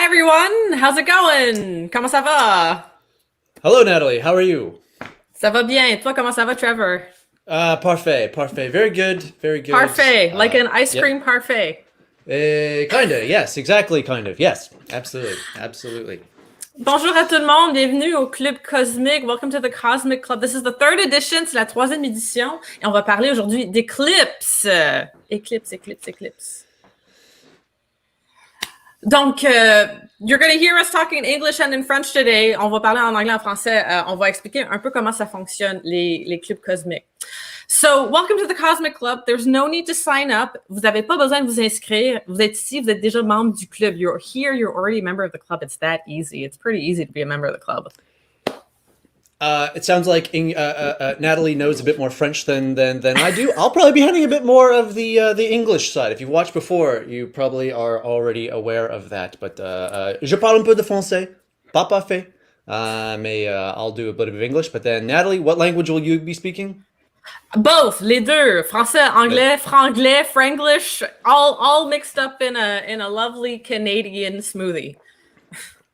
everyone, how's it going? Comment ça va? Hello, Natalie. How are you? Ça va bien. Et toi, comment ça va, Trevor? Parfait, parfait. Very good, very good. Parfait, like an ice yep. cream parfait. Kinda, yes, exactly, kind of. Yes, absolutely, absolutely. Bonjour à tout le monde, bienvenue au Club Cosmique. Welcome to the Cosmic Club. This is the third edition, c'est la troisième édition. Et on va parler aujourd'hui d'éclipse. Eclipse, eclipse, eclipse. Donc, you're going to hear us talking in English and in French today. On va parler en anglais, en français. On va expliquer un peu comment ça fonctionne, les clubs cosmiques. So, welcome to the Cosmic Club. There's no need to sign up. Vous n'avez pas besoin de vous inscrire. Vous êtes ici, vous êtes déjà membre du club. You're here, you're already a member of the club. It's that easy. It's pretty easy to be a member of the club. It sounds like Natalie knows a bit more French than I do. I'll probably be handling a bit more of the English side. If you've watched before, you probably are already aware of that. But je parle un peu de français, pas parfait, mais I'll do a bit of English. But then, Natalie, what language will you be speaking? Both, les deux, français, anglais, franglais, franglish, all mixed up in a lovely Canadian smoothie.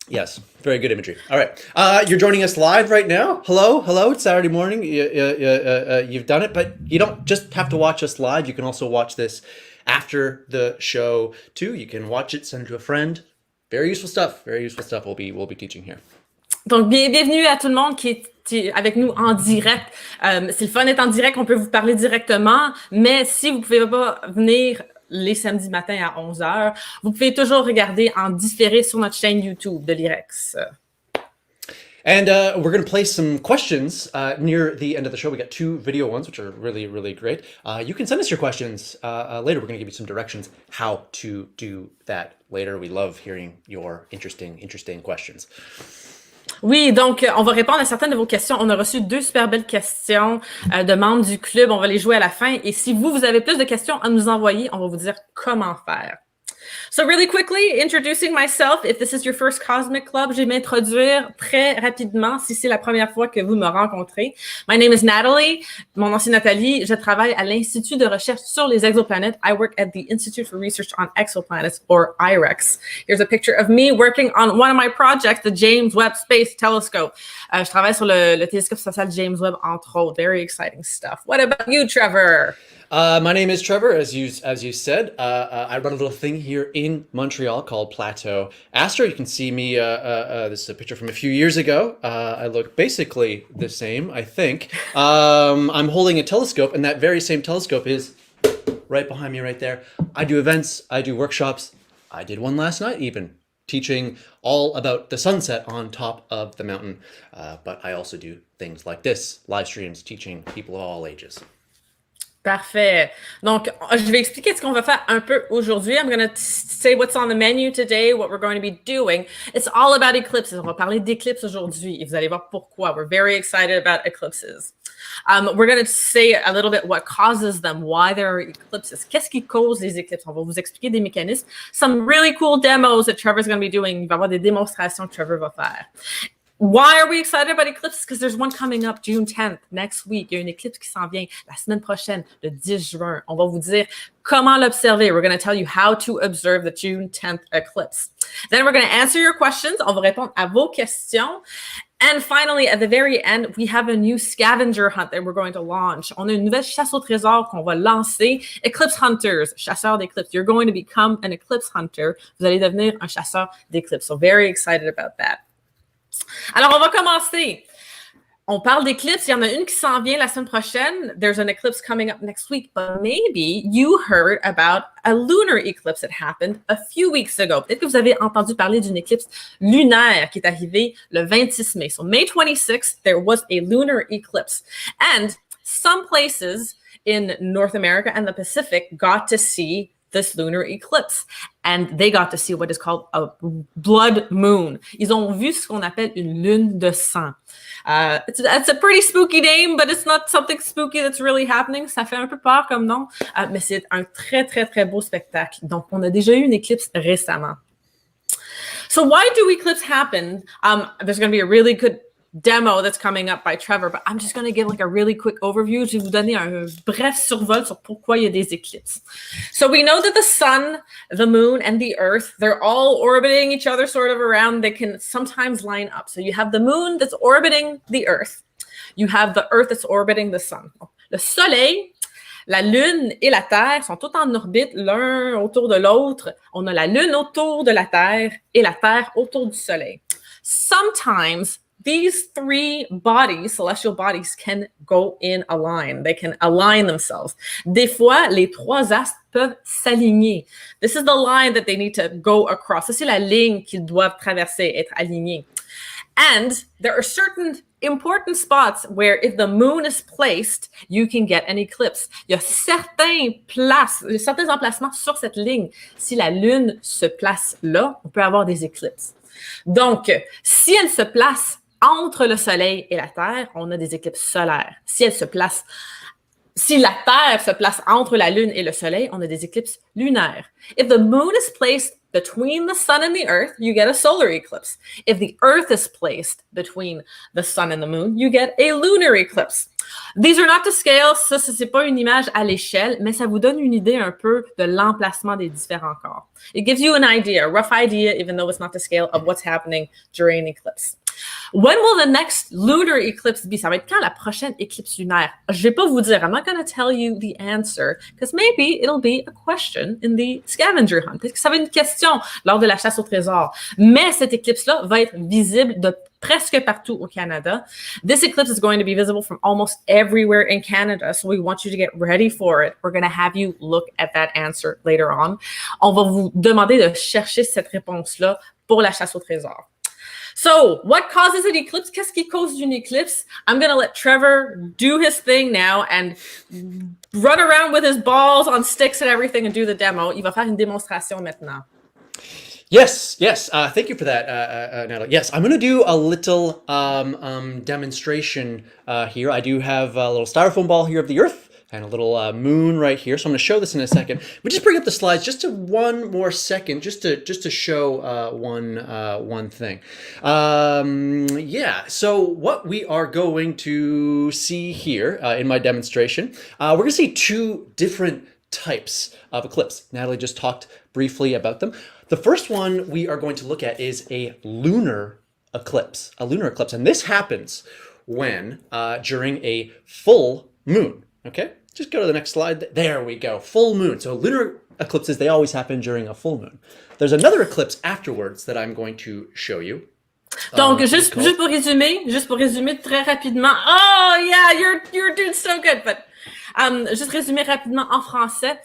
Yes, very good imagery. All right, you're joining us live right now. Hello, it's Saturday morning. You've done it, but you don't just have to watch us live. You can also watch this after the show too. You can watch it, send it to a friend. Very useful stuff. We'll be teaching here. Donc, bienvenue à tout le monde qui est avec nous en direct. C'est le fun d'être en direct, on peut vous parler directement, mais si vous ne pouvez pas venir les samedis matins à 11h, vous pouvez toujours regarder en différé sur notre chaîne YouTube de l'IREX. And we're going to play some questions near the end of the show. We got two video ones, which are really, really great. You can send us your questions later. We're going to give you some directions how to do that later. We love hearing your interesting questions. Oui, donc on va répondre à certaines de vos questions. On a reçu 2 super belles questions de membres du club. On va les jouer à la fin. Et si vous avez plus de questions à nous envoyer, on va vous dire comment faire. So really quickly, introducing myself, if this is your first Cosmic Club, je vais m'introduire très rapidement si c'est la première fois que vous me rencontrez. My name is Nathalie. Mon nom c'est Nathalie. Je travaille à l'Institut de recherche sur les exoplanètes. I work at the Institute for Research on Exoplanets, or IREX. Here's a picture of me working on one of my projects, the James Webb Space Telescope. Je travaille sur le télescope spatial James Webb, entre autres. Very exciting stuff. What about you, Trevor? My name is Trevor, as you said. I run a little thing here in Montreal called Plateau Astro. You can see me, this is a picture from a few years ago. I look basically the same, I think. I'm holding a telescope, and that very same telescope is right behind me right there. I do events, I do workshops. I did one last night even, teaching all about the sunset on top of the mountain. But I also do things like this, live streams, teaching people of all ages. Parfait. Donc, je vais expliquer ce qu'on va faire un peu aujourd'hui. I'm going to say what's on the menu today, what we're going to be doing. It's all about eclipses. On va parler d'éclipses aujourd'hui et vous allez voir pourquoi. We're very excited about eclipses. We're going to say a little bit what causes them, why there are eclipses. Qu'est-ce qui cause les éclipses? On va vous expliquer des mécanismes. Some really cool demos that Trevor's going to be doing. Il va y avoir des démonstrations que Trevor va faire. Why are we excited about eclipses? Because there's one coming up June 10th, next week. Il y a une éclipse qui s'en vient la semaine prochaine, le 10 juin. On va vous dire comment l'observer. We're going to tell you how to observe the June 10th eclipse. Then we're going to answer your questions. On va répondre à vos questions. And finally, at the very end, we have a new scavenger hunt that we're going to launch. On a une nouvelle chasse au trésor qu'on va lancer. Eclipse Hunters, chasseurs d'éclipses. You're going to become an eclipse hunter. Vous allez devenir un chasseur d'éclipses. So very excited about that. Alors, on va commencer. On parle d'éclipses. Il y en a une qui s'en vient la semaine prochaine. There's an eclipse coming up next week. But maybe you heard about a lunar eclipse that happened a few weeks ago. Peut-être que vous avez entendu parler d'une éclipse lunaire qui est arrivée le 26 mai. So May 26th, there was a lunar eclipse. And some places in North America and the Pacific got to see this lunar eclipse. And they got to see what is called a blood moon. Ils ont vu ce qu'on appelle une lune de sang. It's a pretty spooky name, but it's not something spooky that's really happening. Ça fait un peu peur comme nom, mais c'est un très, très, très beau spectacle. Donc, on a déjà eu une éclipse récemment. So why do eclipses happen? There's going to be a really good demo that's coming up by Trevor, but I'm just going to give like a really quick overview. Je vais vous donner un bref survol sur pourquoi il y a des éclipses. So we know that the sun, the moon, and the earth, they're all orbiting each other sort of around. They can sometimes line up. So you have the moon that's orbiting the earth. You have the earth that's orbiting the sun. Le soleil, la Lune et la Terre sont tous en orbite l'un autour de l'autre. On a la Lune autour de la Terre et la Terre autour du Soleil. Sometimes these three bodies, celestial bodies, can go in a line. They can align themselves. Des fois, les trois astres peuvent s'aligner. This is the line that they need to go across. Ça, c'est la ligne qu'ils doivent traverser, être alignés. And there are certain important spots where if the moon is placed, you can get an eclipse. Il y a certains emplacements sur cette ligne. Si la lune se place là, on peut avoir des éclipses. Donc, si elle se place entre le soleil et la Terre, on a des éclipses solaires. Si la Terre se place entre la lune et le soleil, on a des éclipses lunaires. If the moon is placed between the sun and the earth, you get a solar eclipse. If the earth is placed between the sun and the moon, you get a lunar eclipse. These are not to scale. Ça, c'est pas une image à l'échelle, mais ça vous donne une idée un peu de l'emplacement des différents corps. It gives you an idea, a rough idea, even though it's not to scale, of what's happening during an eclipse. When will the next lunar eclipse be? Ça va être quand la prochaine éclipse lunaire? Je vais pas vous dire. I'm not going to tell you the answer, because maybe it'll be a question in the scavenger hunt. Peut-être que ça va être une question lors de la chasse au trésor. Mais cette éclipse-là va être visible de presque partout au Canada. This eclipse is going to be visible from almost everywhere in Canada, so we want you to get ready for it. We're going to have you look at that answer later on. On va vous demander de chercher cette réponse-là pour la chasse au trésor. So, what causes an eclipse? Qu'est-ce qui cause une éclipse? I'm going to let Trevor do his thing now and run around with his balls on sticks and everything and do the demo. Il va faire une démonstration maintenant. Yes. Thank you for that, Nathalie. Yes, I'm going to do a little demonstration here. I do have a little styrofoam ball here of the Earth and a little moon right here. So I'm going to show this in a second. But just bring up the slides just to one more second, just to show one thing. So what we are going to see here in my demonstration, we're going to see two different types of eclipse. Nathalie just talked briefly about them. The first one we are going to look at is a lunar eclipse. And this happens when during a full moon. Okay, just go to the next slide. There we go, full moon. So lunar eclipses, they always happen during a full moon. There's another eclipse afterwards that I'm going to show you. Donc, juste pour résumer très rapidement. Oh yeah, you're doing so good, but juste résumer rapidement en français.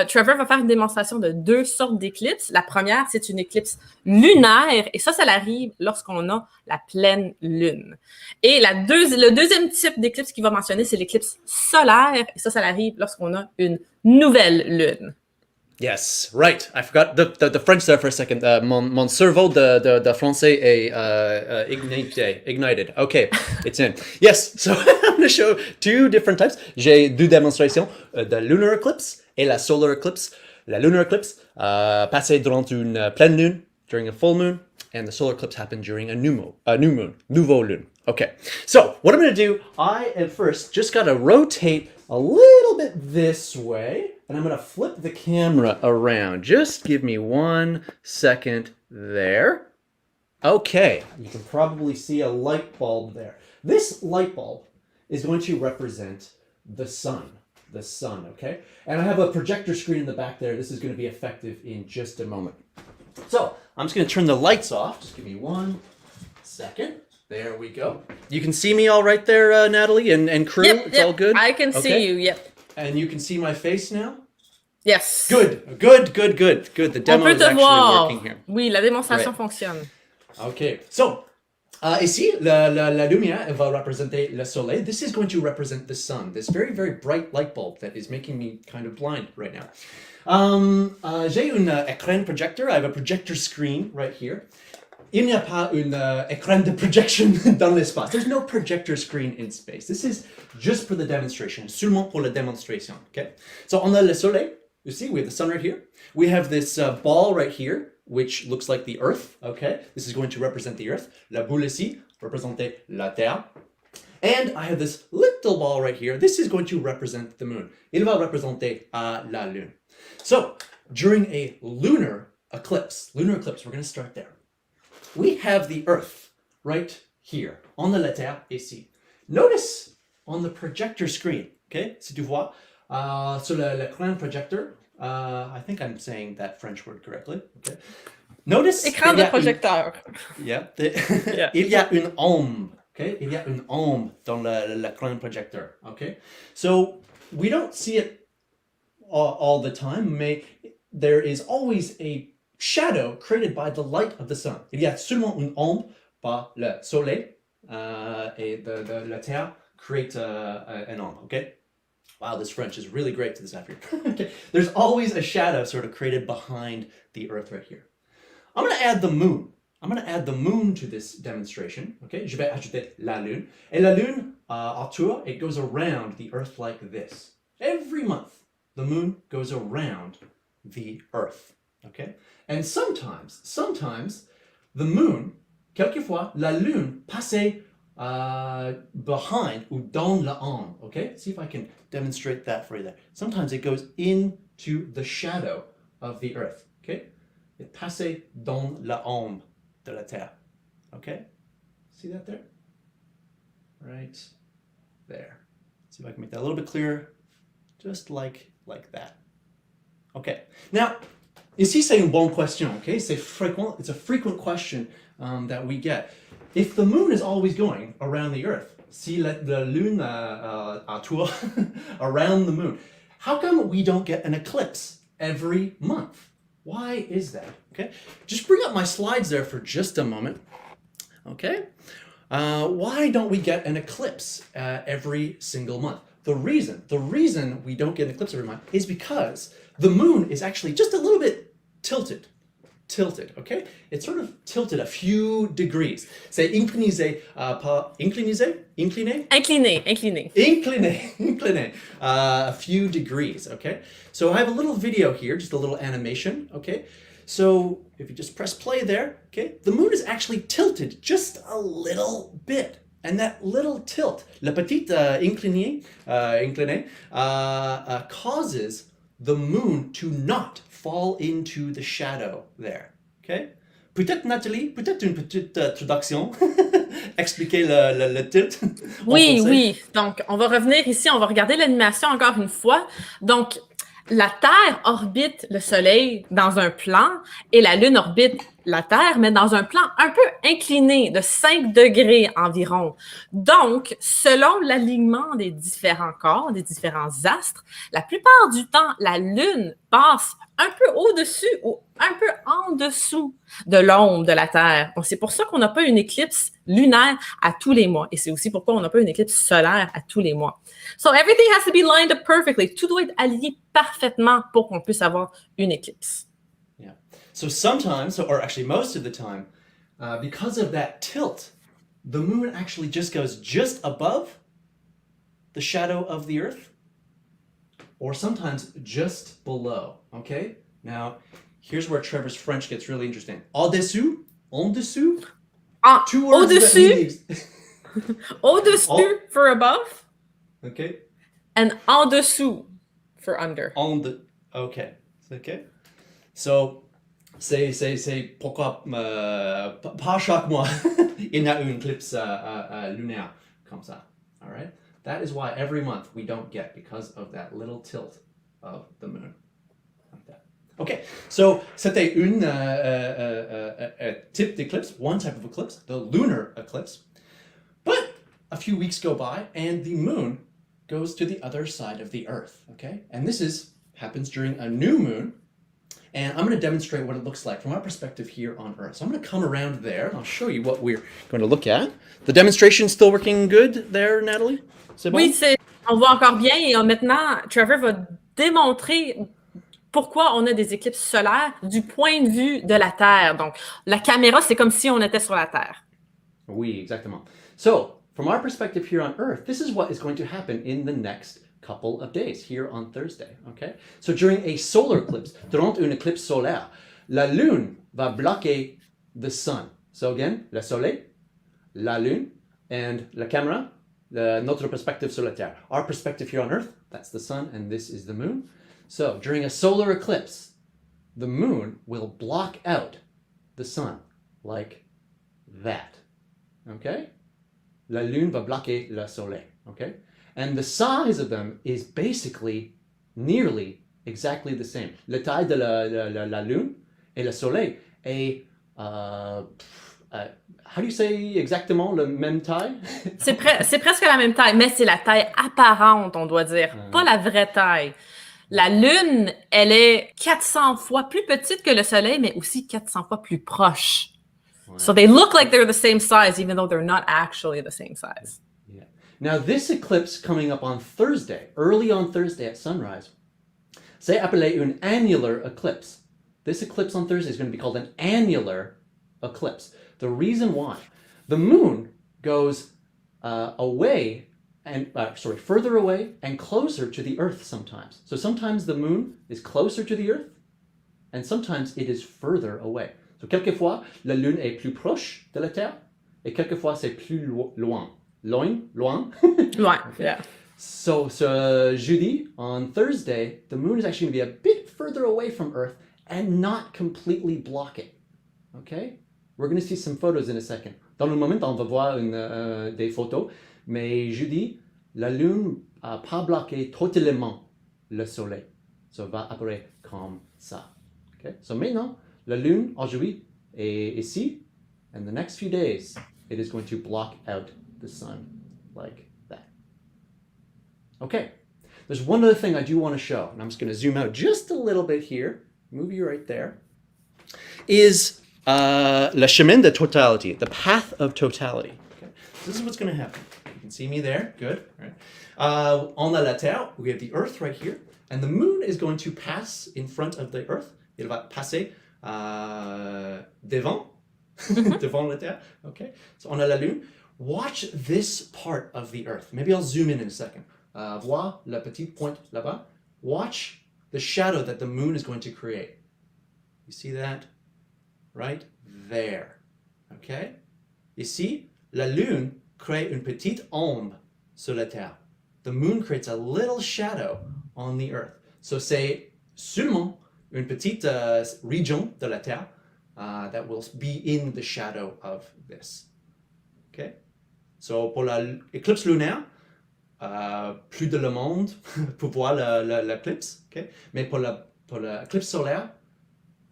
Trevor va faire une démonstration de deux sortes d'éclipses. La première, c'est une éclipse lunaire, et ça arrive lorsqu'on a la pleine lune. Et le deuxième type d'éclipse qu'il va mentionner, c'est l'éclipse solaire, et ça arrive lorsqu'on a une nouvelle lune. Yes, right. I forgot the French there for a second. Mon cerveau de français est ignited. Okay, it's in. Yes, so I'm going to show two different types. J'ai deux démonstrations, the lunar eclipse et la solar eclipse. La lunar eclipse passait durant une pleine lune, during a full moon, and the solar eclipse happened during a new moon, nouveau lune. Okay, so what I'm going to do, I at first just got to rotate a little bit this way, and I'm going to flip the camera around. Just give me 1 second there. Okay, you can probably see a light bulb there. This light bulb is going to represent the sun, okay? And I have a projector screen in the back there. This is going to be effective in just a moment. So I'm just going to turn the lights off. Just give me 1 second. There we go. You can see me all right there, Nathalie and crew? Yep, it's all good? I can see you, yep. And you can see my face now? Yes. Good. The demo is actually working here. Oui, la démonstration fonctionne. Okay, so ici, la lumière va représenter le soleil. This is going to represent the sun, this very, very bright light bulb that is making me kind of blind right now. J'ai un écran projector. I have a projector screen right here. Il n'y a pas un écran de projection dans l'espace. There's no projector screen in space. This is just for the demonstration, seulement pour la démonstration, okay? So on a le soleil, you see, we have the sun right here. We have this ball right here, which looks like the Earth, okay? This is going to represent the Earth. La boule ici, représenter la Terre. And I have this little ball right here. This is going to represent the moon. Il va représenter la lune. So, during a lunar eclipse, we're going to start there. We have the Earth right here, on the la Terre, ici. Notice on the projector screen, okay, si tu vois, sur l'écran projector, I think I'm saying that French word correctly, okay. Notice... Écran de projecteur. Yeah. Il y a une ombre, okay? Il y a une ombre dans l'écran projecteur, okay? So, we don't see it all the time, mais there is always a shadow created by the light of the sun. Il y a seulement une ombre par le soleil, et la Terre create an ombre, okay? Wow, this French is really great this afternoon. Okay. There's always a shadow sort of created behind the Earth right here. I'm going to add the moon. I'm going to add the moon to this demonstration, okay? Je vais ajouter la lune. Et la lune, autour, it goes around the Earth like this. Every month, the moon goes around the Earth, okay? And sometimes, the moon, quelquefois, la lune passe behind ou dans la ombre, okay? See if I can demonstrate that for you there. Sometimes it goes into the shadow of the Earth, okay? It passe dans la ombre de la Terre, okay? See that there? Right there. See if I can make that a little bit clearer, just like that. Okay, now, ici c'est une bonne question, okay? It's a frequent question that we get. If the moon is always going around the Earth, si la lune tour around the moon, how come we don't get an eclipse every month? Why is that? Okay, just bring up my slides there for just a moment. Okay, why don't we get an eclipse every single month? The reason we don't get an eclipse every month is because the moon is actually just a little bit tilted, okay? It's sort of tilted a few degrees. C'est incliné, incliné, a few degrees, okay? So I have a little video here, just a little animation, okay? So if you just press play there, okay, the moon is actually tilted just a little bit. And that little tilt, la petite incliné, causes the moon to not fall into the shadow there. Okay? Peut-être Nathalie, peut-être une petite introduction, expliquer le tilt. Oui. Donc, on va revenir ici, on va regarder l'animation encore une fois. Donc, la Terre orbite le Soleil dans un plan et la Lune orbite la Terre, mais dans un plan un peu incliné de 5 degrés environ. Donc, selon l'alignement des différents corps, des différents astres, la plupart du temps, la Lune passe un peu au-dessus ou un peu en dessous de l'ombre de la Terre. Donc, c'est pour ça qu'on n'a pas une éclipse lunaire à tous les mois. Et c'est aussi pourquoi on n'a pas une éclipse solaire à tous les mois. So, everything has to be lined up perfectly. Tout doit être aligné parfaitement pour qu'on puisse avoir une éclipse. Yeah. So sometimes, or actually most of the time, because of that tilt, the moon actually just goes just above the shadow of the Earth, or sometimes just below, okay? Now, here's where Trevor's French gets really interesting. Au-dessous, en dessous, two words au-dessus, au-dessus for above, okay? And en dessous for under. Okay. So, c'est pourquoi pas chaque mois il y a une éclipse lunaire comme ça. All right? That is why every month we don't get, because of that little tilt of the moon. Like that. Okay, so c'était une type d'eclipse, one type of eclipse, the lunar eclipse. But a few weeks go by and the moon goes to the other side of the Earth, okay? And this happens during a new moon. And I'm going to demonstrate what it looks like from our perspective here on Earth. So I'm going to come around there and I'll show you what we're going to look at. The demonstration still working good there, Nathalie? C'est bon? Oui, on voit encore bien et maintenant, Trevor va démontrer pourquoi on a des éclipses solaires du point de vue de la Terre. Donc, la caméra, c'est comme si on était sur la Terre. Oui, exactement. So, from our perspective here on Earth, this is what is going to happen in the next couple of days here on Thursday, okay? So during a solar eclipse, durant une éclipse solaire, la lune va bloquer the sun. So again, le soleil la lune, and la caméra, notre perspective sur la Terre. Our perspective here on Earth, that's the sun, and this is the moon. So during a solar eclipse, the moon will block out the sun like that. Okay? La lune va bloquer le soleil. Okay? And the size of them is basically nearly exactly the same. La taille de la lune et le soleil est how do you say exactement la même taille? C'est presque la même taille, mais c'est la taille apparente, on doit dire, pas la vraie taille. La Lune, elle est 400 fois plus petite que le Soleil, mais aussi 400 fois plus proche. Ouais. So they look like they're the same size, even though they're not actually the same size. Yeah. Now this eclipse coming up on Thursday, early on Thursday at sunrise, c'est appelé une annular eclipse. This eclipse on Thursday is going to be called an annular eclipse. The reason why, the moon goes away and further away and closer to the Earth sometimes. So sometimes the moon is closer to the Earth, and sometimes it is further away. So quelquefois la lune est plus proche de la Terre, et quelquefois c'est plus loin. Loin? Loin, yeah. So jeudi, on Thursday, the moon is actually going to be a bit further away from Earth and not completely block it. Okay? We're going to see some photos in a second. Dans le moment, on va voir des photos, mais jeudi, la lune n'a pas bloqué totalement le soleil. Ça va apparaître comme ça. Okay? So maintenant, la lune aujourd'hui est ici, and the next few days, it is going to block out the sun like that. Okay, there's one other thing I do want to show, and I'm just going to zoom out just a little bit here, move you right there, is le chemin de totalité, the path of totality. Okay. So this is what's going to happen. You can see me there, good. All right. On la Terre, we have the Earth right here, and the moon is going to pass in front of the Earth. Il va passer devant, devant la Terre. Okay. So on a la Lune. Watch this part of the Earth. Maybe I'll zoom in a second. Voir la petite pointe là-bas. Watch the shadow that the moon is going to create. You see that? Right there. Okay? Ici, la lune crée une petite ombre sur la Terre. The moon creates a little shadow on the Earth. So c'est seulement une petite région de la Terre that will be in the shadow of this. Okay? So pour l'éclipse lunaire, plus de le monde pour voir l'éclipse. Okay? Mais pour l'éclipse solaire,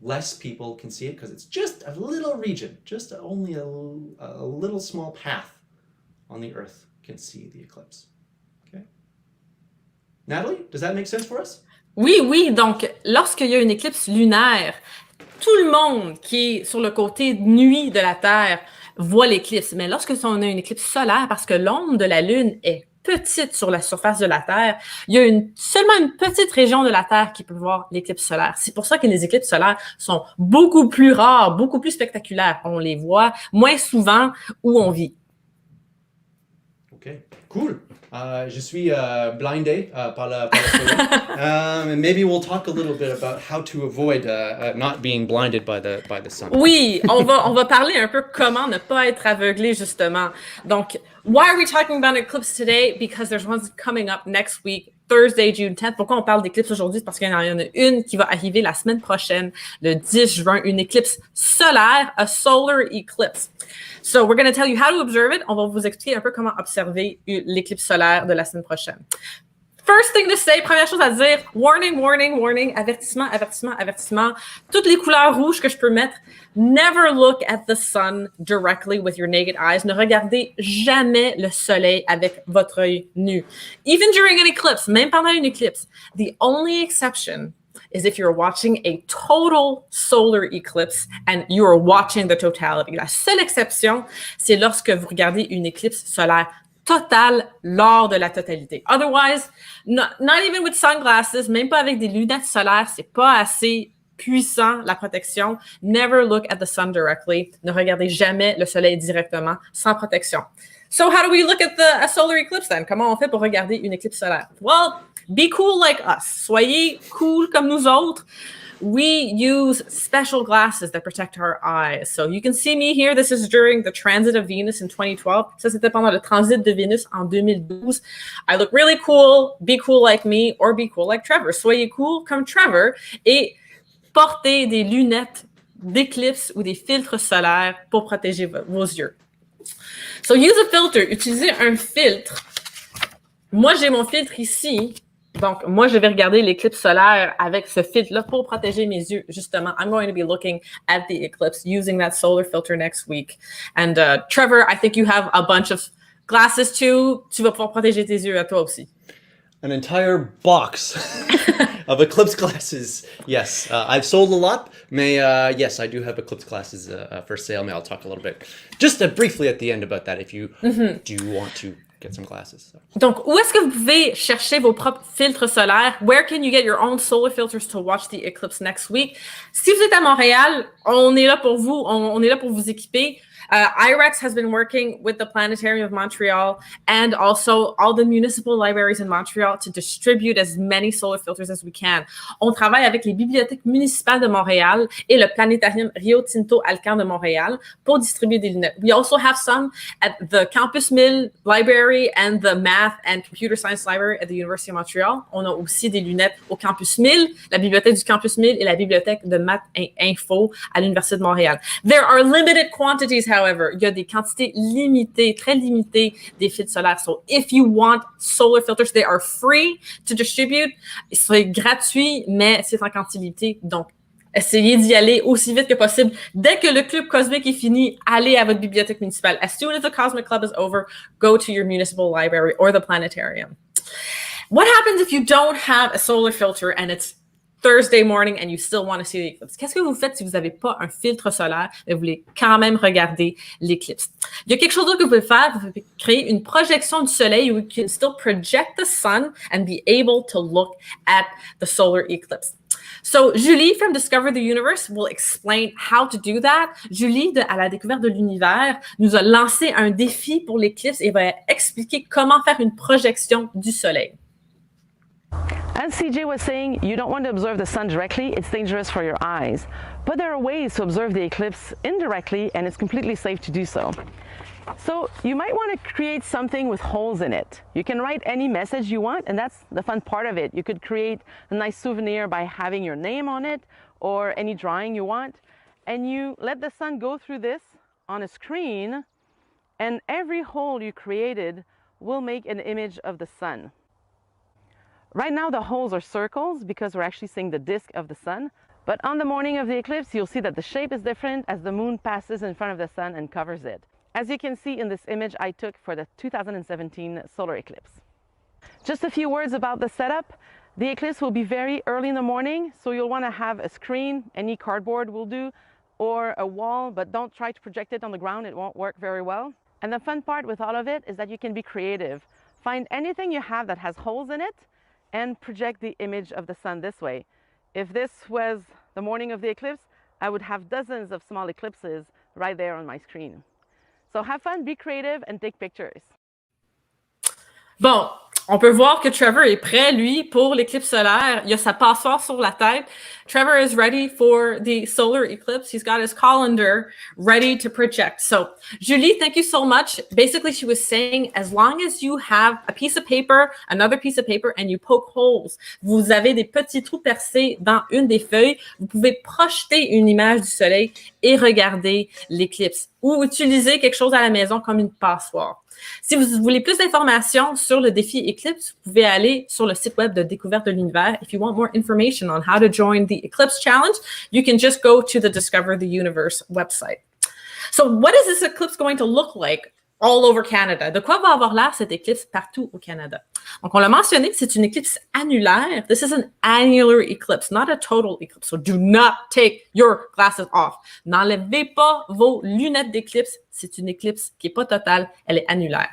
less people can see it because it's just a little region, just only a little small path on the Earth can see the eclipse. Okay. Natalie, does that make sense for us? Oui. Donc, lorsqu'il y a une éclipse lunaire, tout le monde qui est sur le côté nuit de la Terre voit l'éclipse. Mais lorsque on a une éclipse solaire, parce que l'ombre de la Lune est petite sur la surface de la Terre, il y a seulement une petite région de la Terre qui peut voir l'éclipse solaire. C'est pour ça que les éclipses solaires sont beaucoup plus rares, beaucoup plus spectaculaires. On les voit moins souvent où on vit. OK, cool. Je suis blindé par le soleil. Maybe we'll talk a little bit about how to avoid not being blinded by the sun. Oui, on va parler un peu comment ne pas être aveuglé, justement. Donc, why are we talking about an eclipse today? Because there's one coming up next week, Thursday, June 10th. Pourquoi on parle d'éclipse aujourd'hui? Parce qu'il y en a une qui va arriver la semaine prochaine, le 10 juin, une éclipse solaire, a solar eclipse. So, we're going to tell you how to observe it. On va vous expliquer un peu comment observer l'éclipse solaire de la semaine prochaine. First thing to say, première chose à dire, warning, warning, warning, avertissement, avertissement, avertissement. Toutes les couleurs rouges que je peux mettre. Never look at the sun directly with your naked eyes. Ne regardez jamais le soleil avec votre œil nu. Even during an eclipse, même pendant une éclipse. The only exception is if you're watching a total solar eclipse and you are watching the totality. La seule exception, c'est lorsque vous regardez une éclipse solaire totale lors de la totalité. Otherwise, not even with sunglasses, même pas avec des lunettes solaires, c'est pas assez puissant, la protection. Never look at the sun directly. Ne regardez jamais le soleil directement, sans protection. So how do we look at a solar eclipse then? Comment on fait pour regarder une éclipse solaire? Well, be cool like us. Soyez cool comme nous autres. We use special glasses that protect our eyes. So you can see me here. This is during the transit of Venus in 2012. Ça, c'était pendant le transit de Vénus en 2012. I look really cool. Be cool like me or be cool like Trevor. Soyez cool comme Trevor et portez des lunettes d'éclipse ou des filtres solaires pour protéger vos yeux. So use a filter. Utilisez un filtre. Moi, j'ai mon filtre ici. Donc, moi, je vais regarder l'éclipse solaire avec ce filtre-là pour protéger mes yeux. Justement, I'm going to be looking at the eclipse using that solar filter next week. And Trevor, I think you have a bunch of glasses too. Tu vas pouvoir protéger tes yeux à toi aussi. An entire box of eclipse glasses. Yes, I've sold a lot, mais yes, I do have eclipse glasses for sale. May I'll talk a little bit, just briefly at the end about that if you do want to get some glasses. So. Donc, où est-ce que vous pouvez chercher vos propres filtres solaires? Where can you get your own solar filters to watch the eclipse next week? Si vous êtes à Montréal, on est là pour vous. On est là pour vous équiper. IREX has been working with the Planetarium of Montreal and also all the municipal libraries in Montreal to distribute as many solar filters as we can. On travaille avec les bibliothèques municipales de Montréal et le Planétarium Rio Tinto Alcan de Montréal pour distribuer des lunettes. We also have some at the Campus Mill Library and the Math and Computer Science Library at the University of Montreal. On a aussi des lunettes au Campus Mill, la bibliothèque du Campus Mill et la bibliothèque de Math et Info à l'Université de Montréal. There are limited quantities, however. Il y a des quantités limitées, très limitées des filtres solaires. So if you want solar filters, they are free to distribute. C'est gratuit, mais c'est en quantité limitée. Donc, essayez d'y aller aussi vite que possible. Dès que le club cosmique est fini, allez à votre bibliothèque municipale. As soon as the Cosmic Club is over, go to your municipal library or the planetarium. What happens if you don't have a solar filter and it's Thursday morning and you still want to see the eclipse? Qu'est-ce que vous faites si vous n'avez pas un filtre solaire mais vous voulez quand même regarder l'éclipse? Il y a quelque chose d'autre que vous pouvez faire. Vous pouvez créer une projection du soleil où you can still project the sun and be able to look at the solar eclipse. So, Julie from Discover the Universe will explain how to do that. Julie, à la découverte de l'univers, nous a lancé un défi pour l'éclipse et va expliquer comment faire une projection du soleil. As CJ was saying, you don't want to observe the sun directly, it's dangerous for your eyes. But there are ways to observe the eclipse indirectly, and it's completely safe to do so. So you might want to create something with holes in it. You can write any message you want, and that's the fun part of it. You could create a nice souvenir by having your name on it, or any drawing you want, and you let the sun go through this on a screen, and every hole you created will make an image of the sun. Right now the holes are circles because we're actually seeing the disk of the sun, but on the morning of the eclipse you'll see that the shape is different as the moon passes in front of the sun and covers it. As you can see in this image I took for the 2017 solar eclipse. Just a few words about the setup. The eclipse will be very early in the morning, so you'll want to have a screen, any cardboard will do, or a wall, but don't try to project it on the ground, it won't work very well. And the fun part with all of it is that you can be creative. Find anything you have that has holes in it and project the image of the sun this way. If this was the morning of the eclipse, I would have dozens of small eclipses right there on my screen. So have fun, be creative, and take pictures. Bon, on peut voir que Trevor est prêt, lui, pour l'éclipse solaire. Il a sa passoire sur la tête. Trevor is ready for the solar eclipse. He's got his colander ready to project. So, Julie, thank you so much. Basically, she was saying, as long as you have a piece of paper, another piece of paper, and you poke holes, vous avez des petits trous percés dans une des feuilles, vous pouvez projeter une image du soleil et regarder l'éclipse ou utiliser quelque chose à la maison comme une passoire. Si vous voulez plus d'informations sur le défi Eclipse, vous pouvez aller sur le site web de Découverte de l'Univers. If you want more information on how to join the Eclipse Challenge, you can just go to the Discover the Universe website. So what is this eclipse going to look like all over Canada? De quoi va avoir l'air cette éclipse partout au Canada? Donc, on l'a mentionné, c'est une éclipse annulaire. This is an annular eclipse, not a total eclipse. So do not take your glasses off. N'enlevez pas vos lunettes d'éclipse. C'est une éclipse qui n'est pas totale, elle est annulaire.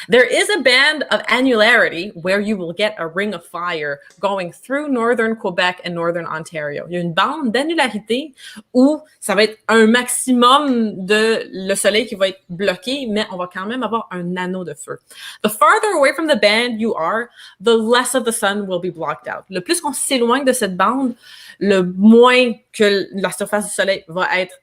There is a band of annularity where you will get a ring of fire going through northern Quebec and northern Ontario. Il y a une bande d'annularité où ça va être un maximum de le soleil qui va être bloqué, mais on va quand même avoir un anneau de feu. The farther away from the band you are, the less of the sun will be blocked out. Le plus qu'on s'éloigne de cette bande, le moins que la surface du soleil va être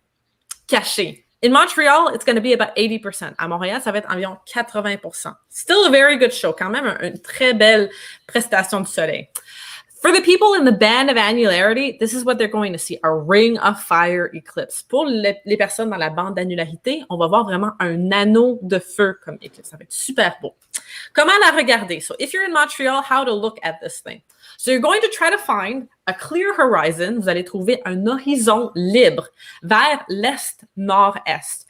cachée. In Montreal, it's going to be about 80%. À Montréal, ça va être environ 80%. Still a very good show. Quand même, une très belle prestation du soleil. For the people in the band of annularity, this is what they're going to see, a ring of fire eclipse. Pour les personnes dans la bande d'annularité, on va voir vraiment un anneau de feu comme éclipse. Ça va être super beau. Comment la regarder? So if you're in Montreal, how to look at this thing. So you're going to try to find a clear horizon. Vous allez trouver un horizon libre vers l'est-nord-est.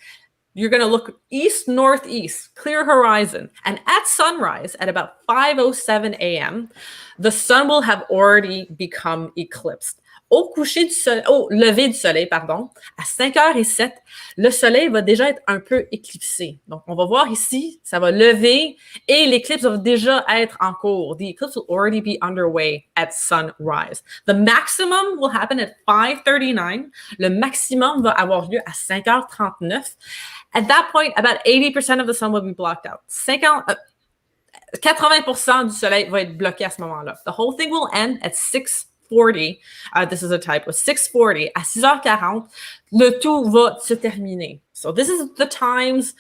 You're going to look east-northeast, clear horizon. And at sunrise, at about 5:07 a.m., the sun will have already become eclipsed. Au lever du soleil, pardon, à 5h07, le soleil va déjà être un peu éclipsé. Donc, on va voir ici, ça va lever et l'éclipse va déjà être en cours. The eclipse will already be underway at sunrise. The maximum will happen at 5:39. Le maximum va avoir lieu à 5h39. At that point, about 80% of the sun will be blocked out. 80% du soleil va être bloqué à ce moment-là. The whole thing will end at 6:40. This is a typo. 6:40. À 6h40, le tout va se terminer. So this is the times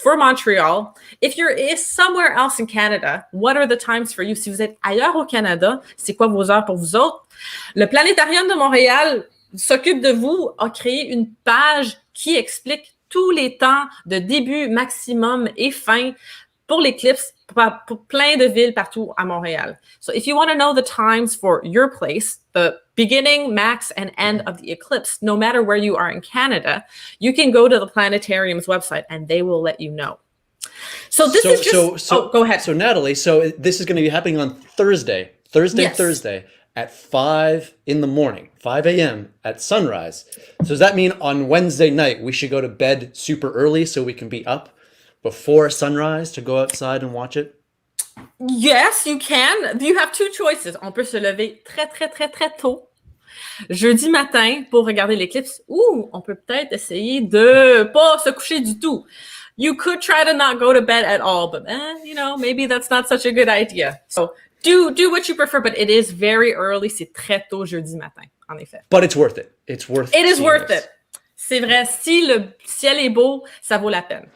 for Montreal. If you're somewhere else in Canada, what are the times for you? Si vous êtes ailleurs au Canada, c'est quoi vos heures pour vous autres? Le Planétarium de Montréal s'occupe de vous, a créé une page qui explique tous les temps de début, maximum et fin pour l'éclipse pour plein de villes partout à Montréal. So if you want to know the times for your place, the beginning, max, and end of the eclipse, no matter where you are in Canada, you can go to the planetarium's website and they will let you know. So this is just... go ahead. So Natalie, so this is going to be happening on Thursday, Yes. Thursday at 5 in the morning, 5 a.m. at sunrise. So does that mean on Wednesday night, we should go to bed super early so we can be up before sunrise to go outside and watch it? Yes, you can. You have two choices. On peut se lever très, très, très, très tôt, jeudi matin, pour regarder l'éclipse, ou on peut peut-être essayer de pas se coucher du tout. You could try to not go to bed at all, but maybe that's not such a good idea. So do what you prefer, but it is very early. C'est très tôt jeudi matin, en effet. But it's worth it. It's worth it. It is worth it. C'est vrai. Si le ciel est beau, ça vaut la peine.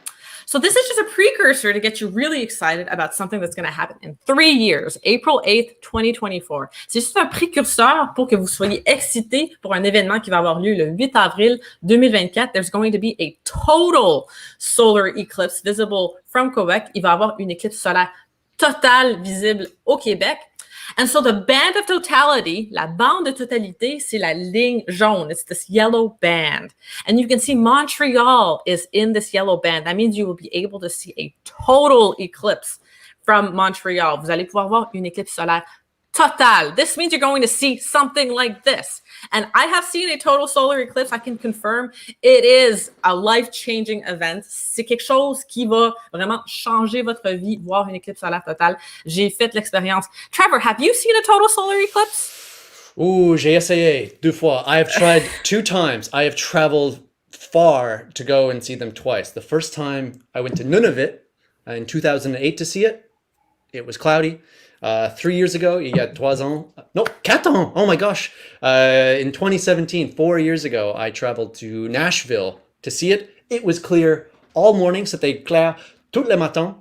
So this is just a precursor to get you really excited about something that's going to happen in 3 years, April 8th, 2024. C'est juste un précurseur pour que vous soyez excités pour un événement qui va avoir lieu le 8 avril 2024. There's going to be a total solar eclipse visible from Quebec. Il va y avoir une éclipse solaire totale visible au Québec. And so the band of totality, la bande de totalité, c'est la ligne jaune. It's this yellow band. And you can see Montreal is in this yellow band. That means you will be able to see a total eclipse from Montreal. Vous allez pouvoir voir une éclipse solaire totale. This means you're going to see something like this. And I have seen a total solar eclipse. I can confirm it is a life-changing event. C'est quelque chose qui va vraiment changer votre vie, voir une éclipse solaire totale. J'ai fait l'expérience. Trevor, have you seen a total solar eclipse? Ooh, j'ai essayé 2 fois. I have tried 2 times. I have traveled far to go and see them twice. The first time I went to Nunavut in 2008 to see it. It was cloudy. 3 years ago, il y a 3 ans. No, 4 ans. Oh my gosh. In 2017, 4 years ago, I traveled to Nashville to see it. It was clear all morning. C'était clair tout le matin.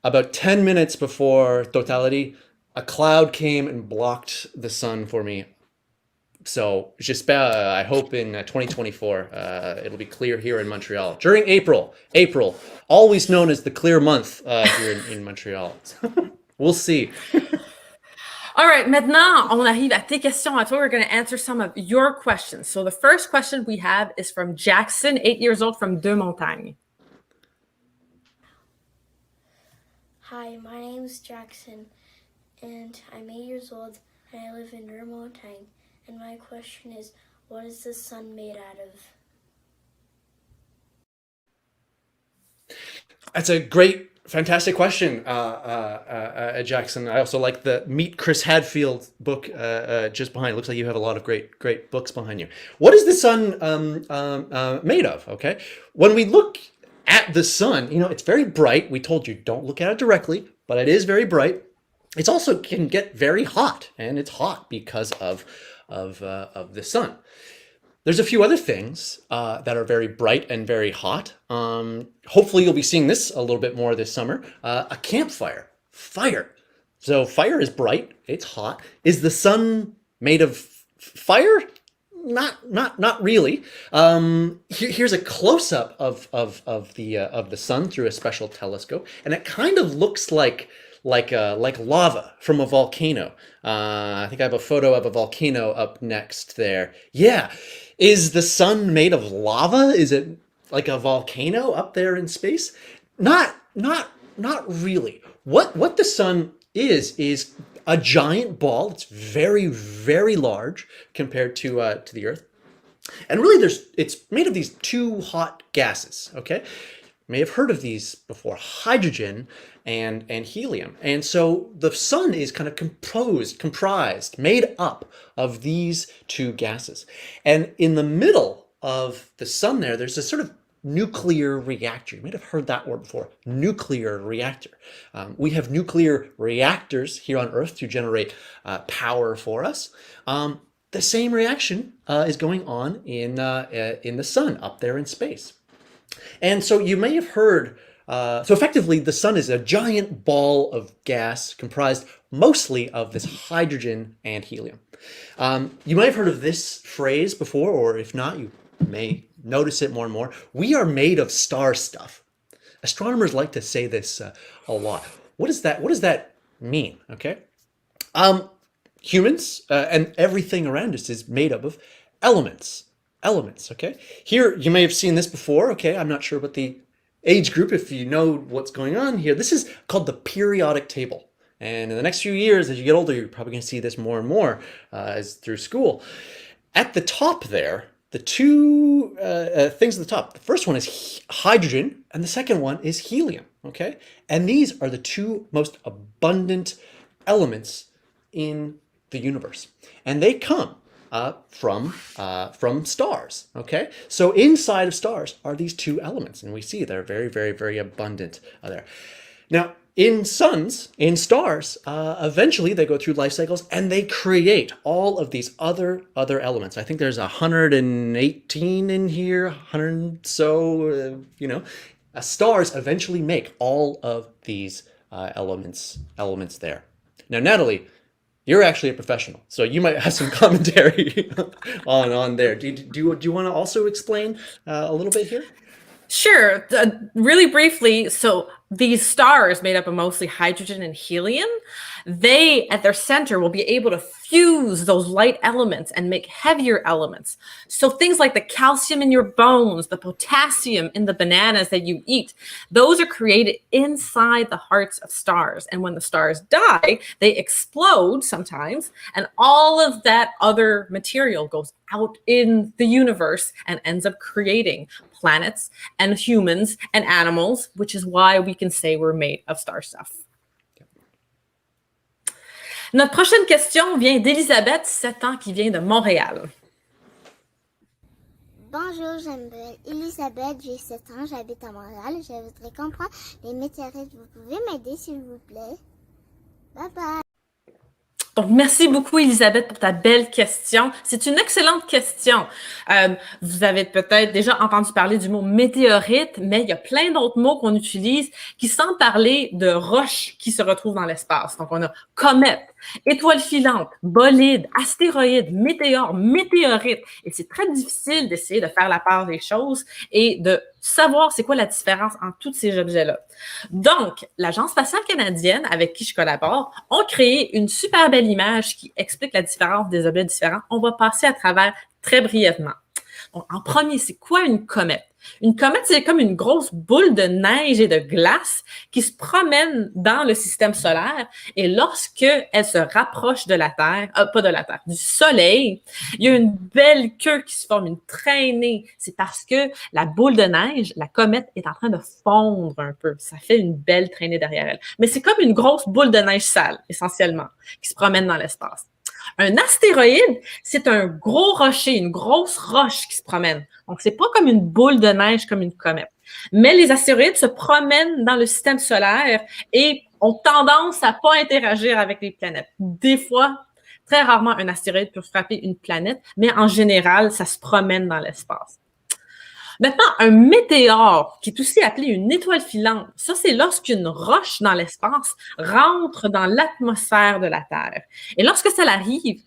About 10 minutes before totality, a cloud came and blocked the sun for me. So, j'espère, I hope in 2024, it'll be clear here in Montreal. During April, always known as the clear month here in Montreal. We'll see. All right, maintenant, on arrive à tes questions à toi. We're going to answer some of your questions. So the first question we have is from Jackson, 8 years old, from Deux Montagnes. Hi, my name is Jackson, and I'm 8 years old, and I live in Deux Montagnes. And my question is, what is the sun made out of? That's a great Fantastic question, Jackson. I also like the Meet Chris Hadfield book just behind. It looks like you have a lot of great books behind you. What is the sun made of? Okay, when we look at the sun, you know, it's very bright. We told you don't look at it directly, but it is very bright. It's also can get very hot, and it's hot because of the sun. There's a few other things that are very bright and very hot. Hopefully you'll be seeing this a little bit more this summer. A campfire, fire. So fire is bright, it's hot. Is the sun made of fire? Not really. Here's a close-up of the sun through a special telescope, and it kind of looks like lava from a volcano. I think I have a photo of a volcano up next there. Yeah. Is the sun made of lava? Is it like a volcano up there in space? Not really. What the sun is a giant ball. It's very, very large compared to the Earth. And really it's made of these two hot gases, okay? You may have heard of these before, hydrogen and helium. And so the sun is kind of comprised, made up of these two gases. And in the middle of the sun there's a sort of nuclear reactor. You might have heard that word before, nuclear reactor. We have nuclear reactors here on Earth to generate power for us. The same reaction is going on in the sun up there in space. And so you may have heard, so effectively the sun is a giant ball of gas comprised mostly of this hydrogen and helium. You might have heard of this phrase before, or if not, you may notice it more and more. We are made of star stuff. Astronomers like to say this a lot. What does that mean? Okay. Humans and everything around us is made up of elements. Okay. Here, you may have seen this before. Okay. I'm not sure about the age group if you know what's going on here. This is called the periodic table. And in the next few years, as you get older, you're probably going to see this more and more as through school. At the top there, the two things at the top. The first one is hydrogen, and the second one is helium. Okay. And these are the two most abundant elements in the universe. And they come from stars, okay? So inside of stars are these two elements, and we see they're very, very, very abundant there. Now, in stars, eventually they go through life cycles and they create all of these other elements. I think there's 118 in here, 100 so, stars eventually make all of these elements there. Now, Natalie, you're actually a professional, so you might have some commentary on there. Do you want to also explain a little bit here? Sure. Really briefly, so these stars made up of mostly hydrogen and helium, they, at their center, will be able to fuse those light elements and make heavier elements. So things like the calcium in your bones, the potassium in the bananas that you eat, those are created inside the hearts of stars. And when the stars die, they explode sometimes, and all of that other material goes out in the universe and ends up creating planets and humans and animals, which is why we can say we're made of star stuff. Notre prochaine question vient d'Elisabeth, 7 ans, qui vient de Montréal. Bonjour, je m'appelle Elisabeth, j'ai 7 ans, j'habite à Montréal. Je voudrais comprendre les météorites. Vous pouvez m'aider, s'il vous plaît? Bye bye. Donc, merci beaucoup, Elisabeth, pour ta belle question. C'est une excellente question. Vous avez peut-être déjà entendu parler du mot météorite, mais il y a plein d'autres mots qu'on utilise qui semblent parler de roches qui se retrouvent dans l'espace. Donc, on a comète, étoile filante, bolide, astéroïde, météore, météorite. Et c'est très difficile d'essayer de faire la part des choses et de savoir c'est quoi la différence entre tous ces objets-là. Donc, l'Agence spatiale canadienne, avec qui je collabore, ont créé une super belle image qui explique la différence des objets différents. On va passer à travers très brièvement. En premier, c'est quoi une comète? Une comète, c'est comme une grosse boule de neige et de glace qui se promène dans le système solaire et lorsque elle se rapproche de la Terre, pas de la Terre, du Soleil, il y a une belle queue qui se forme, une traînée. C'est parce que la boule de neige, la comète, est en train de fondre un peu. Ça fait une belle traînée derrière elle. Mais c'est comme une grosse boule de neige sale, essentiellement, qui se promène dans l'espace. Un astéroïde, c'est un gros rocher, une grosse roche qui se promène. Donc, c'est pas comme une boule de neige, comme une comète. Mais les astéroïdes se promènent dans le système solaire et ont tendance à pas interagir avec les planètes. Des fois, très rarement, un astéroïde peut frapper une planète, mais en général, ça se promène dans l'espace. Maintenant, un météore, qui est aussi appelé une étoile filante, ça, c'est lorsqu'une roche dans l'espace rentre dans l'atmosphère de la Terre. Et lorsque ça arrive,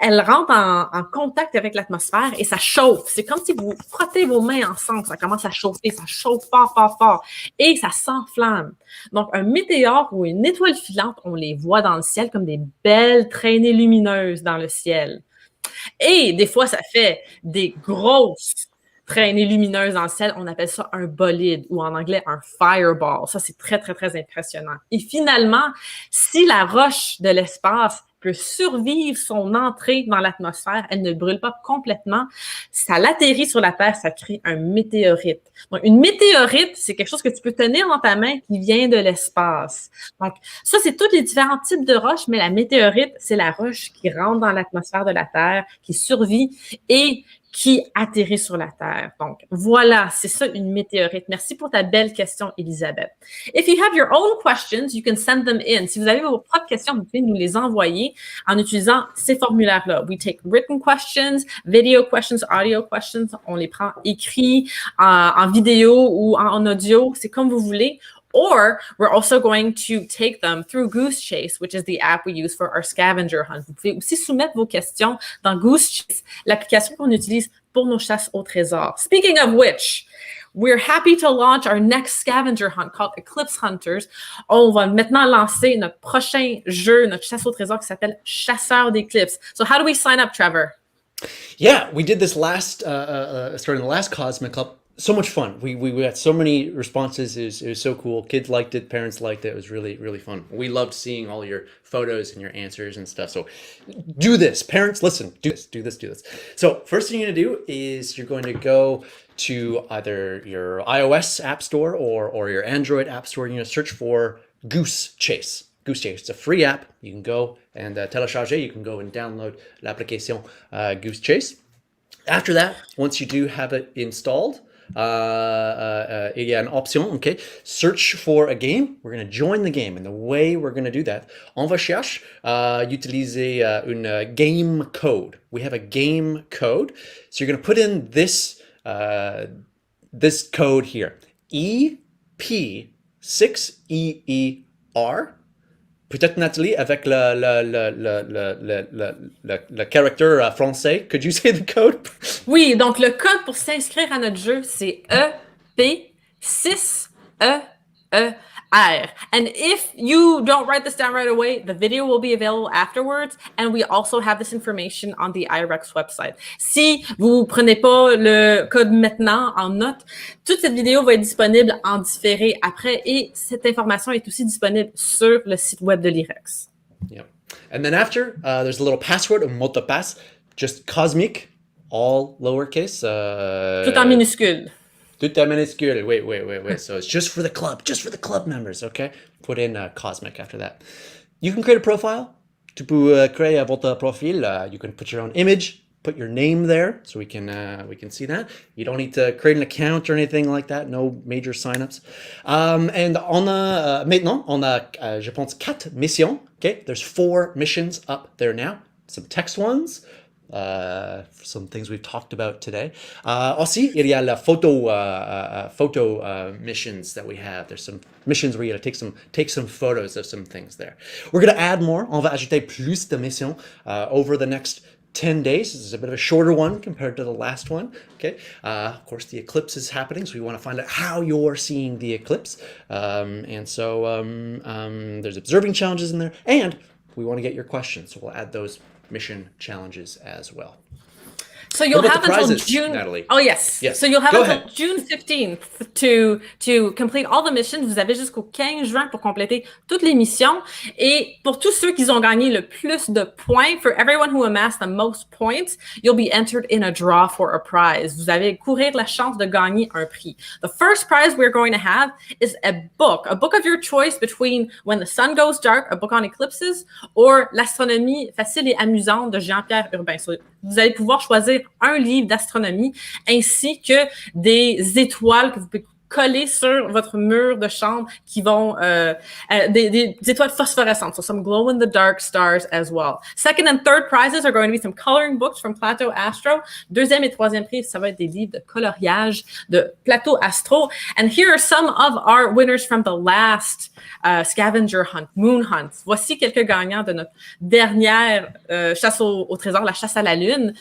elle rentre en contact avec l'atmosphère et ça chauffe. C'est comme si vous frottez vos mains ensemble, ça commence à chauffer, ça chauffe fort, fort, fort, et ça s'enflamme. Donc, un météore ou une étoile filante, on les voit dans le ciel comme des belles traînées lumineuses dans le ciel. Et des fois, ça fait des grosses traînées lumineuses dans le ciel, on appelle ça un bolide ou en anglais un fireball. Ça, c'est très, très, très impressionnant. Et finalement, si la roche de l'espace peut survivre son entrée dans l'atmosphère, elle ne brûle pas complètement, ça l'atterrit sur la Terre, ça crée un météorite. Donc, une météorite, c'est quelque chose que tu peux tenir dans ta main qui vient de l'espace. Donc, ça, c'est tous les différents types de roches, mais la météorite, c'est la roche qui rentre dans l'atmosphère de la Terre, qui survit et qui atterrit sur la Terre. Donc, voilà, c'est ça une météorite. Merci pour ta belle question, Elisabeth. If you have your own questions, you can send them in. Si vous avez vos propres questions, vous pouvez nous les envoyer en utilisant ces formulaires-là. We take written questions, video questions, audio questions. On les prend écrits, en vidéo ou en audio. C'est comme vous voulez. Or we're also going to take them through Goose Chase, which is the app we use for our scavenger hunt. Vous pouvez aussi soumettre vos questions dans Goose Chase, l'application qu'on utilise pour nos chasses au trésor. Speaking of which, we're happy to launch our next scavenger hunt called Eclipse Hunters. On va maintenant lancer notre prochain jeu, notre chasse au trésor qui s'appelle Chasseur d'éclipses. So how do we sign up, Trevor? Yeah, we did this last, starting the last Cosmic Club. So much fun. We got so many responses. It was so cool. Kids liked it. Parents liked it. It was really, really fun. We loved seeing all your photos and your answers and stuff. So do this. Parents, listen. Do this, do this, do this. So first thing you're going to do is you're going to go to either your iOS app store or your Android app store. You're going to search for Goose Chase. Goose Chase. It's a free app. You can go and télécharger. You can go and download l'application Goose Chase. After that, once you do have it installed, il y a an option, okay? Search for a game. We're going to join the game. And the way we're going to do that, on va chercher utiliser une game code. We have a game code. So you're going to put in this this code here. EP6EER. Peut-être Nathalie, avec le caractère français, could you say the code? Oui, donc le code pour s'inscrire à notre jeu, c'est EP6EER. And if you don't write this down right away, the video will be available afterwards, and we also have this information on the IREX website. Si vous prenez pas le code maintenant en note, toute cette vidéo va être disponible en différé après, et cette information est aussi disponible sur le site web de l'IREX. Yeah. And then after, there's a little password, un mot de passe, just cosmic, all lowercase. Tout en minuscule. Tout en minuscule. Wait. So it's just for the club members, okay? Put in cosmic after that. You can create a profile. Tu peux créer votre profil. You can put your own image, put your name there, so we can see that. You don't need to create an account or anything like that. No major signups. And on maintenant, on a, je pense, 4 missions. Okay, there's 4 missions up there now. Some text ones. Some things we've talked about today. Aussi, il y a la photo missions that we have. There's some missions where you gotta take some photos of some things there. We're gonna add more. On va ajouter plus de missions over the next 10 days. This is a bit of a shorter one compared to the last one. Okay. Of course, the eclipse is happening, so we want to find out how you're seeing the eclipse. And so there's observing challenges in there, and we want to get your questions, so we'll add those mission challenges as well. So you'll What have about the until prizes, June. Natalie? Oh yes. Yes. So you'll have Go until ahead. June 15th to complete all the missions. Vous avez jusqu'au 15 juin pour compléter toutes les missions. Et pour tous ceux qui ont gagné le plus de points, for everyone who amassed the most points, you'll be entered in a draw for a prize. Vous allez courir la chance de gagner un prix. The first prize we're going to have is a book of your choice between When the Sun Goes Dark, a book on eclipses, or L'astronomie facile et amusante de Jean-Pierre Urbain. So, vous allez pouvoir choisir un livre d'astronomie ainsi que des étoiles que vous pouvez coller sur votre mur de chambre qui vont des étoiles phosphorescentes, so some glow in the dark stars as well. Second and third prizes are going to be some coloring books from Plateau Astro. Deuxième et troisième prix, ça va être des livres de coloriage de Plateau Astro. And here are some of our winners from the last scavenger hunt, moon hunt. Voici quelques gagnants de notre dernière chasse au trésor, la chasse à la lune.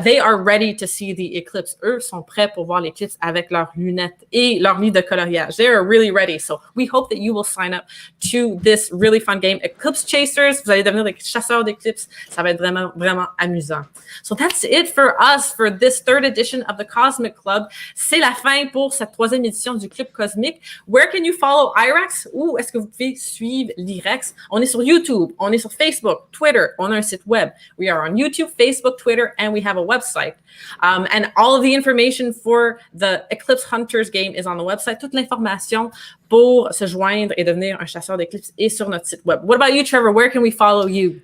They are ready to see the eclipse. Eux sont prêts pour voir l'éclipse avec leurs lunettes et leur livre de coloriage. They are really ready. So we hope that you will sign up to this really fun game, Eclipse Chasers. Vous allez devenir des chasseurs d'éclipses. Ça va être vraiment, vraiment amusant. So that's it for us for this third edition of the Cosmic Club. C'est la fin pour cette troisième édition du Club Cosmique. Where can you follow IREX? Où est-ce que vous pouvez suivre l'IREX? On est sur YouTube, on est sur Facebook, Twitter, on a un site web. We are on YouTube, Facebook, Twitter, and we have a website. And all of the information for the Eclipse Hunters game is on the website. Toute l'information pour se joindre et devenir un chasseur d'éclipses est sur notre site web. What about you, Trevor? Where can we follow you?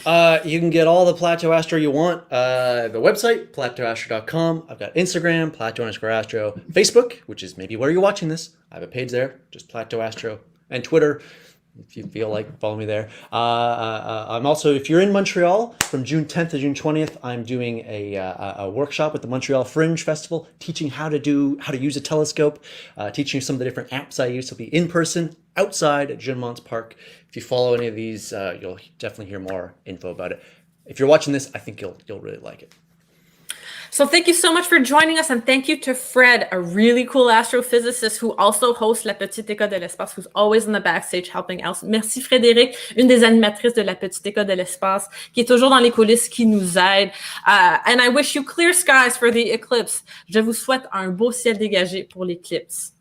You can get all the Plateau Astro you want. The website, plateauastro.com. I've got Instagram, Plateau_Astro. Facebook, which is maybe where you're watching this. I have a page there, just Plateau Astro. And Twitter, if you feel like, follow me there. I'm also, if you're in Montreal, from June 10th to June 20th, I'm doing a workshop with the Montreal Fringe Festival, teaching how to use a telescope, teaching you some of the different apps I use. So be in person, outside at Jeannemont's Park. If you follow any of these, you'll definitely hear more info about it. If you're watching this, I think you'll really like it. So thank you so much for joining us, and thank you to Fred, a really cool astrophysicist who also hosts La Petite École de l'Espace, who's always in the backstage helping out. Merci Frédéric, une des animatrices de La Petite École de l'Espace, qui est toujours dans les coulisses, qui nous aide. And I wish you clear skies for the eclipse. Je vous souhaite un beau ciel dégagé pour l'éclipse.